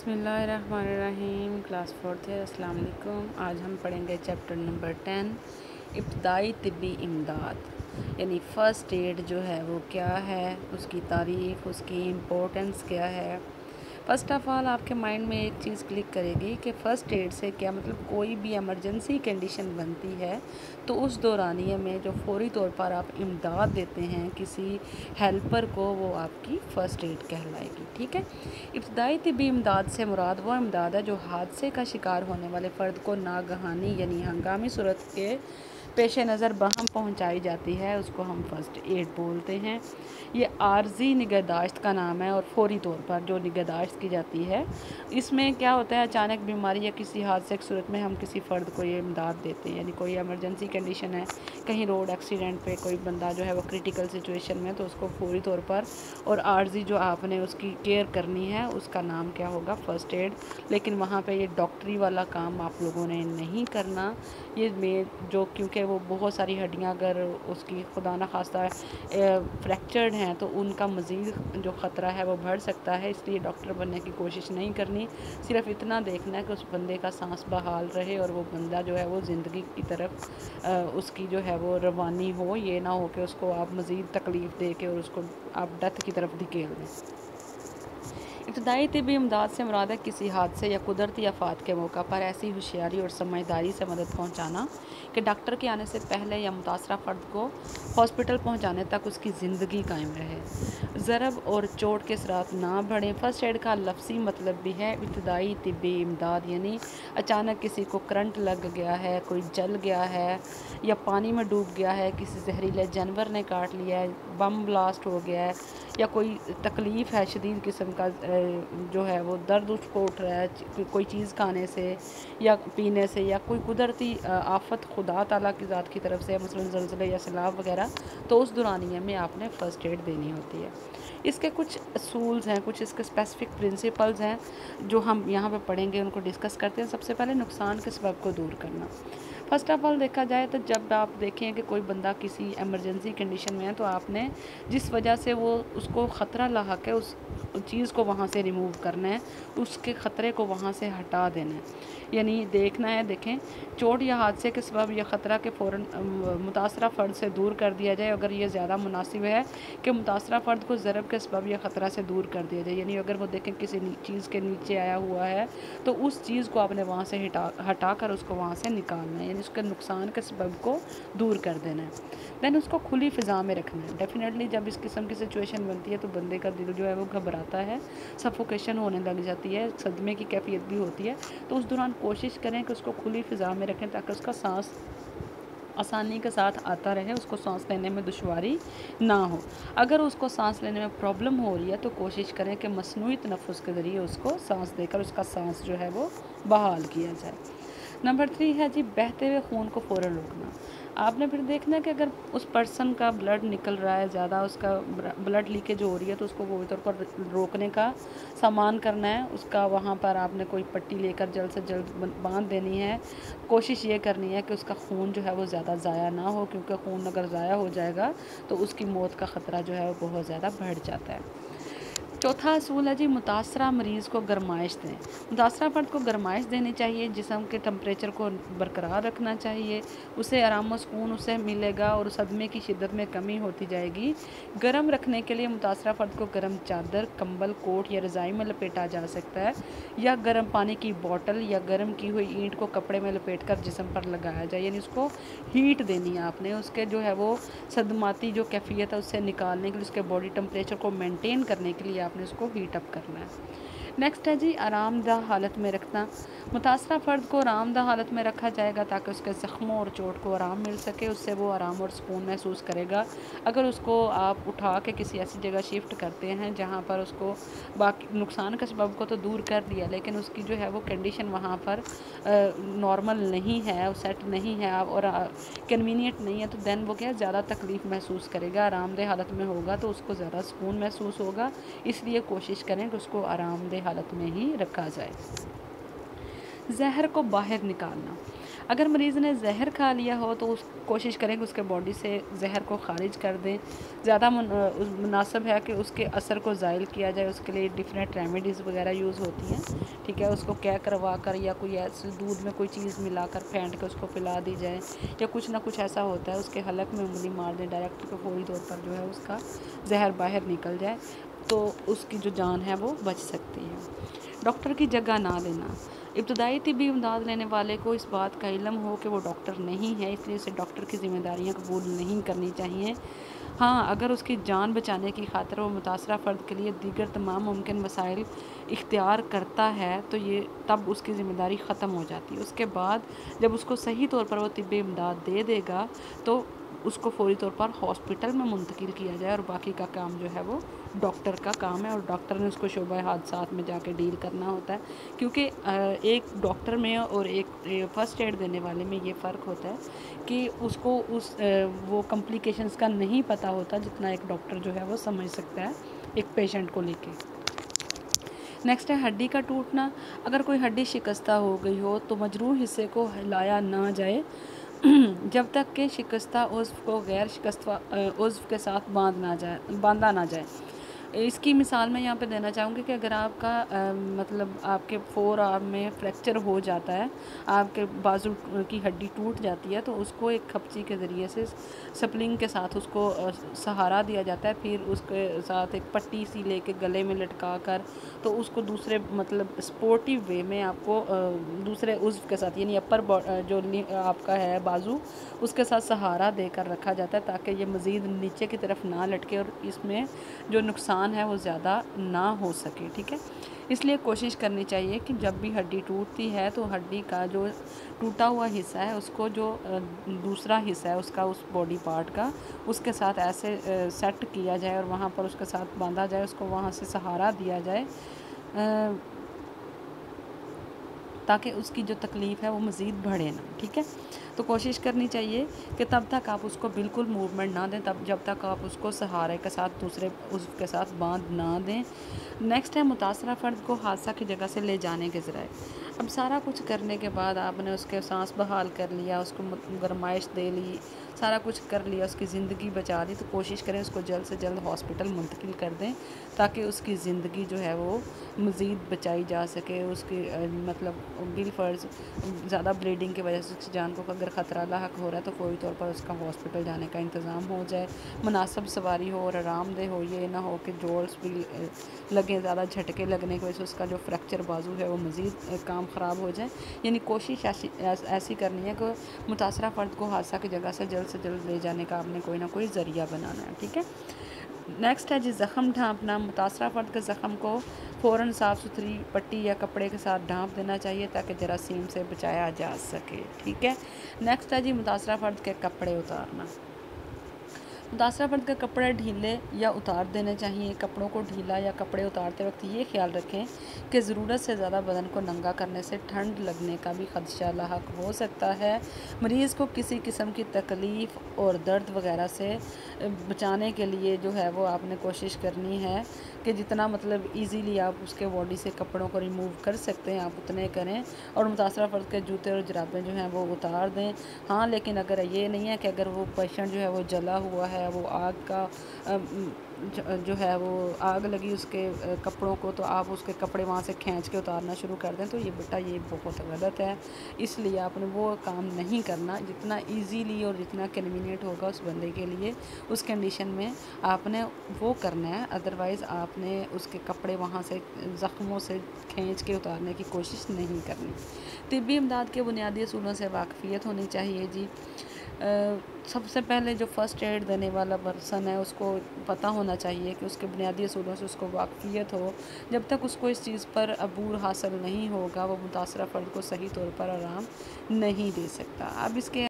بسم اللہ الرحمن الرحیم، کلاس 4 ہے۔ السلام علیکم۔ آج ہم پڑھیں گے چیپٹر نمبر 10، ابتدائی طبی امداد، یعنی فرسٹ ایڈ جو ہے وہ کیا ہے، اس کی تعریف، اس کی امپورٹنس کیا ہے۔ فرسٹ آف آل آپ کے مائنڈ میں ایک چیز کلک کرے گی کہ فرسٹ ایڈ سے کیا مطلب کوئی بھی ایمرجنسی کنڈیشن بنتی ہے تو اس دورانیے میں جو فوری طور پر آپ امداد دیتے ہیں کسی ہیلپر کو، وہ آپ کی فرسٹ ایڈ کہلائے گی، ٹھیک ہے۔ ابتدائی طبی امداد سے مراد وہ امداد ہے جو حادثے کا شکار ہونے والے فرد کو ناگہانی یعنی ہنگامی صورت کے پیش نظر بہم پہنچائی جاتی ہے، اس کو ہم فرسٹ ایڈ بولتے ہیں۔ یہ عارضی نگہداشت کا نام ہے اور فوری طور پر جو نگہداشت کی جاتی ہے، اس میں کیا ہوتا ہے، اچانک بیماری یا کسی حادثے کی صورت میں ہم کسی فرد کو یہ امداد دیتے ہیں، یعنی کوئی ایمرجنسی کنڈیشن ہے، کہیں روڈ ایکسیڈنٹ پہ کوئی بندہ جو ہے وہ کرٹیکل سچویشن میں، تو اس کو فوری طور پر اور عارضی جو آپ نے اس کی کیئر کرنی ہے اس کا نام کیا ہوگا، فرسٹ ایڈ۔ لیکن وہاں پہ یہ ڈاکٹری والا کام آپ لوگوں نے نہیں کرنا، یہ میں جو کیونکہ وہ بہت ساری ہڈیاں اگر اس کی خدا نخواستہ فریکچرڈ ہیں تو ان کا مزید جو خطرہ ہے وہ بڑھ سکتا ہے، اس لیے ڈاکٹر بننے کی کوشش نہیں کرنی۔ صرف اتنا دیکھنا ہے کہ اس بندے کا سانس بحال رہے اور وہ بندہ جو ہے وہ زندگی کی طرف اس کی جو ہے وہ روانی ہو، یہ نہ ہو کہ اس کو آپ مزید تکلیف دے کے اور اس کو آپ ڈیتھ کی طرف دھکیل دیں۔ ابتدائی طبی امداد سے مراد ہے کسی حادثے یا قدرتی آفات کے موقع پر ایسی ہوشیاری اور سمجھداری سے مدد پہنچانا کہ ڈاکٹر کے آنے سے پہلے یا متاثرہ فرد کو ہاسپٹل پہنچانے تک اس کی زندگی قائم رہے، ضرب اور چوٹ کے اثرات نہ بڑھیں۔ فرسٹ ایڈ کا لفظی مطلب بھی ہے ابتدائی طبی امداد، یعنی اچانک کسی کو کرنٹ لگ گیا ہے، کوئی جل گیا ہے یا پانی میں ڈوب گیا ہے، کسی زہریلے جانور نے کاٹ لیا ہے، بم بلاسٹ ہو گیا ہے، یا کوئی تکلیف ہے، شدید قسم کا جو ہے وہ درد اس کو اٹھ رہا ہے کوئی چیز کھانے سے یا پینے سے، یا کوئی قدرتی آفت خدا تعالیٰ کی ذات کی طرف سے، مثلاً زلزلے یا سیلاب وغیرہ، تو اس دورانیے میں آپ نے فرسٹ ایڈ دینی ہوتی ہے۔ اس کے کچھ اصولز ہیں، کچھ اس کے اسپیسیفک پرنسپلز ہیں جو ہم یہاں پہ پڑھیں گے، ان کو ڈسکس کرتے ہیں۔ سب سے پہلے نقصان کے سبب کو دور کرنا۔ فرسٹ آف آل دیکھا جائے تو جب آپ دیکھیں کہ کوئی بندہ کسی ایمرجنسی کنڈیشن میں ہے تو آپ نے جس وجہ سے وہ اس کو خطرہ لاحق ہے اس چیز کو وہاں سے ریموو کرنا ہے، اس کے خطرے کو وہاں سے ہٹا دینا ہے، یعنی دیکھنا ہے، دیکھیں چوٹ یا حادثے کے سبب یا خطرہ کے فوراً متاثرہ فرد سے دور کر دیا جائے اگر یہ زیادہ مناسب ہے کہ متاثرہ فرد کو ضرب کے سبب یا خطرہ سے دور کر دیا جائے، یعنی اگر وہ دیکھیں کسی چیز کے نیچے آیا ہوا ہے تو اس چیز کو آپ نے وہاں سے ہٹا کر اس کو وہاں سے نکالنا ہے، یعنی اس کے نقصان کے سبب کو دور کر دینا ہے۔ دین اس کو کھلی فضا میں رکھنا ہے۔ ڈیفینیٹلی جب اس قسم کی سچویشن بنتی ہے تو بندے کا دل جو ہے وہ گھبراتا ہے، سفوکیشن ہونے لگ جاتی ہے، صدمے کی کیفیت بھی ہوتی ہے، تو اس دوران کوشش کریں کہ اس کو کھلی فضا میں رکھیں تاکہ اس کا سانس آسانی کے ساتھ آتا رہے، اس کو سانس لینے میں دشواری نہ ہو۔ اگر اس کو سانس لینے میں پرابلم ہو رہی ہے تو کوشش کریں کہ مصنوعی تنفس کے ذریعے اس کو سانس دے کر اس کا سانس جو ہے وہ بحال کیا جائے۔ نمبر 3 ہے جی بہتے ہوئے خون کو فوراً روکنا۔ آپ نے پھر دیکھنا ہے کہ اگر اس پرسن کا بلڈ نکل رہا ہے زیادہ، اس کا بلڈ لیکیج ہو رہی ہے تو اس کو پوری طور پر روکنے کا سامان کرنا ہے، اس کا وہاں پر آپ نے کوئی پٹی لے کر جلد سے جلد باندھ دینی ہے۔ کوشش یہ کرنی ہے کہ اس کا خون جو ہے وہ زیادہ ضائع نہ ہو، کیونکہ خون اگر ضائع ہو جائے گا تو اس کی موت کا خطرہ جو ہے وہ بہت زیادہ بڑھ جاتا ہے۔ چوتھا اصول ہے جی متاثرہ مریض کو گرمائش دیں۔ متاثرہ فرد کو گرمائش دینی چاہیے، جسم کے ٹمپریچر کو برقرار رکھنا چاہیے، اسے آرام و سکون اسے ملے گا اور صدمے کی شدت میں کمی ہوتی جائے گی۔ گرم رکھنے کے لیے متاثرہ فرد کو گرم چادر، کمبل، کوٹ یا رضائی میں لپیٹا جا سکتا ہے، یا گرم پانی کی بوتل یا گرم کی ہوئی اینٹ کو کپڑے میں لپیٹ کر جسم پر لگایا جائے، یعنی اس کو ہیٹ دینی ہے آپ نے، اس کے جو ہے وہ صدماتی جو کیفیت ہے اس سے نکالنے کے لیے، اس کے باڈی ٹمپریچر کو مینٹین کرنے کے لیے آپ نے اس کو ہیٹ اپ کرنا ہے۔ نیکسٹ ہے جی آرام دہ حالت میں رکھنا۔ متاثرہ فرد کو آرام دہ حالت میں رکھا جائے گا تاکہ اس کے زخموں اور چوٹ کو آرام مل سکے، اس سے وہ آرام اور سکون محسوس کرے گا۔ اگر اس کو آپ اٹھا کے کسی ایسی جگہ شفٹ کرتے ہیں جہاں پر اس کو باقی نقصان کے سبب کو تو دور کر دیا لیکن اس کی جو ہے وہ کنڈیشن وہاں پر نارمل نہیں ہے، سیٹ نہیں ہے اور کنوینئنٹ نہیں ہے، تو دین وہ کیا زیادہ تکلیف محسوس کرے گا۔ آرام دہ حالت میں ہوگا تو اس کو زیادہ سکون محسوس ہوگا، اس لیے کوشش کریں کہ اس کو آرام دہ حالت میں ہی رکھا جائے۔ زہر کو باہر نکالنا۔ اگر مریض نے زہر کھا لیا ہو تو کوشش کریں کہ اس کے باڈی سے زہر کو خارج کر دیں. زیادہ مناسب ہے کہ اس کے اثر کو زائل کیا جائے. اس کے لیے ڈفرینٹ ریمیڈیز وغیرہ یوز ہوتی ہیں. ٹھیک ہے, اس کو کیا کروا کر یا کوئی ایسے دودھ میں کوئی چیز ملا کر پھینٹ کے اس کو پلا دی جائے, یا کچھ نہ کچھ ایسا ہوتا ہے اس کے حلق میں انگلی مار دیں ڈائریکٹ, کہ فوری طور پر جو ہے اس کا زہر باہر نکل جائے, تو اس کی جو جان ہے وہ بچ سکتی ہے. ڈاکٹر کی جگہ نہ لینا. ابتدائی طبی امداد لینے والے کو اس بات کا علم ہو کہ وہ ڈاکٹر نہیں ہے, اس لیے اسے ڈاکٹر کی ذمہ داریاں قبول نہیں کرنی چاہیے. ہاں, اگر اس کی جان بچانے کی خاطر وہ متاثرہ فرد کے لیے دیگر تمام ممکن وسائل اختیار کرتا ہے تو یہ تب اس کی ذمہ داری ختم ہو جاتی ہے. اس کے بعد جب اس کو صحیح طور پر وہ طبی امداد دے دے گا تو اس کو فوری طور پر ہاسپٹل میں منتقل کیا جائے, اور باقی کا کام جو ہے وہ ڈاکٹر کا کام ہے, اور ڈاکٹر نے اس کو شعبہ حادثات میں جا کے ڈیل کرنا ہوتا ہے. کیونکہ ایک ڈاکٹر میں اور ایک فرسٹ ایڈ دینے والے میں یہ فرق ہوتا ہے کہ اس کو وہ کمپلیکیشنز کا نہیں پتہ ہوتا جتنا ایک ڈاکٹر جو ہے وہ سمجھ سکتا ہے ایک پیشنٹ کو لے کے. نیکسٹ ہے ہڈی کا ٹوٹنا. اگر کوئی ہڈی شکستہ ہو گئی ہو تو مجروح حصے کو ہلایا نہ جائے جب تک کہ شکستہ عضو کو غیر شکستہ عضو کے ساتھ باندھا نہ جائے. اس کی مثال میں یہاں پہ دینا چاہوں گی کہ اگر آپ کا مطلب آپ کے فور آرم میں فریکچر ہو جاتا ہے, آپ کے بازو کی ہڈی ٹوٹ جاتی ہے, تو اس کو ایک کھپچی کے ذریعے سے سپلنگ کے ساتھ اس کو سہارا دیا جاتا ہے, پھر اس کے ساتھ ایک پٹی سی لے کے گلے میں لٹکا کر تو اس کو دوسرے مطلب سپورٹیو وے میں آپ کو دوسرے عضو کے ساتھ یعنی اپر جو آپ کا ہے بازو اس کے ساتھ سہارا دے کر رکھا جاتا ہے تاکہ یہ مزید نیچے کی طرف نہ لٹکے اور اس میں جو نقصان ہے وہ زیادہ نہ ہو سکے. ٹھیک ہے, اس لیے کوشش کرنی چاہیے کہ جب بھی ہڈی ٹوٹتی ہے تو ہڈی کا جو ٹوٹا ہوا حصہ ہے اس کو جو دوسرا حصہ ہے اس کا اس باڈی پارٹ کا اس کے ساتھ ایسے سیٹ کیا جائے اور وہاں پر اس کے ساتھ باندھا جائے, اس کو وہاں سے سہارا دیا جائے تاکہ اس کی جو تکلیف ہے وہ مزید بڑھے نہ. ٹھیک ہے, تو کوشش کرنی چاہیے کہ تب تک آپ اس کو بالکل موومنٹ نہ دیں, جب تک آپ اس کو سہارے کے ساتھ دوسرے عضو کے ساتھ باندھ نہ دیں. نیکسٹ ہے متاثرہ فرد کو حادثہ کی جگہ سے لے جانے کے ذرائع. اب سارا کچھ کرنے کے بعد آپ نے اس کے سانس بحال کر لیا, اس کو گرمائش دے لی, سارا کچھ کر لیا, اس کی زندگی بچا دی, تو کوشش کریں اس کو جلد سے جلد ہاسپٹل منتقل کر دیں تاکہ اس کی زندگی جو ہے وہ مزید بچائی جا سکے. اس کی مطلب بالفرض زیادہ بلیڈنگ کی وجہ سے اس کی جان کو اگر خطرہ لاحق ہو رہا ہے تو فوری طور پر اس کا ہاسپٹل جانے کا انتظام ہو جائے. مناسب سواری ہو اور آرام دہ ہو, یہ نہ ہو کہ جوڑس بھی لگیں, زیادہ جھٹکے لگنے کی وجہ سے اس کا جو فریکچر بازو ہے وہ مزید کام خراب ہو جائے. یعنی کوشش ایسی کرنی ہے کہ متاثرہ فرد کو حادثہ کی جگہ سے جلد لے جانے کا آپ نے کوئی نہ کوئی ذریعہ بنانا ہے. ٹھیک ہے, نیکسٹ ہے جی زخم ڈھانپنا. متاثرہ فرد کے زخم کو فوراً صاف ستھری پٹی یا کپڑے کے ساتھ ڈھانپ دینا چاہیے تاکہ جراثیم سے بچایا جا سکے. ٹھیک ہے, نیکسٹ ہے جی متاثرہ فرد کے کپڑے اتارنا. متاثرہ فرد کے کپڑے ڈھیلے یا اتار دینے چاہیے. کپڑوں کو ڈھیلا یا کپڑے اتارتے وقت یہ خیال رکھیں کہ ضرورت سے زیادہ بدن کو ننگا کرنے سے ٹھنڈ لگنے کا بھی خدشہ لاحق ہو سکتا ہے. مریض کو کسی قسم کی تکلیف اور درد وغیرہ سے بچانے کے لیے جو ہے وہ آپ نے کوشش کرنی ہے کہ جتنا مطلب ایزیلی آپ اس کے باڈی سے کپڑوں کو ریموو کر سکتے ہیں آپ اتنے کریں, اور متاثرہ فرد کے جوتے اور جرابیں جو ہیں وہ اتار دیں. ہاں, لیکن اگر یہ نہیں ہے کہ اگر وہ پیشنٹ جو ہے وہ جلا ہوا ہے, وہ آگ کا جو ہے وہ آگ لگی اس کے کپڑوں کو, تو آپ اس کے کپڑے وہاں سے کھینچ کے اتارنا شروع کر دیں, تو یہ بیٹا یہ بہت غلط ہے. اس لیے آپ نے وہ کام نہیں کرنا. جتنا ایزیلی اور جتنا کنوینئنٹ ہوگا اس بندے کے لیے اس کنڈیشن میں آپ نے وہ کرنا ہے. ادروائز آپ نے اس کے کپڑے وہاں سے زخموں سے کھینچ کے اتارنے کی کوشش نہیں کرنی. طبی امداد کے بنیادی اصولوں سے واقفیت ہونی چاہیے جی. سب سے پہلے جو فرسٹ ایڈ دینے والا پرسن ہے اس کو پتہ ہونا چاہیے کہ اس کے بنیادی اصولوں سے اس کو واقفیت ہو. جب تک اس کو اس چیز پر عبور حاصل نہیں ہوگا وہ متاثرہ فرد کو صحیح طور پر آرام نہیں دے سکتا. اب اس کے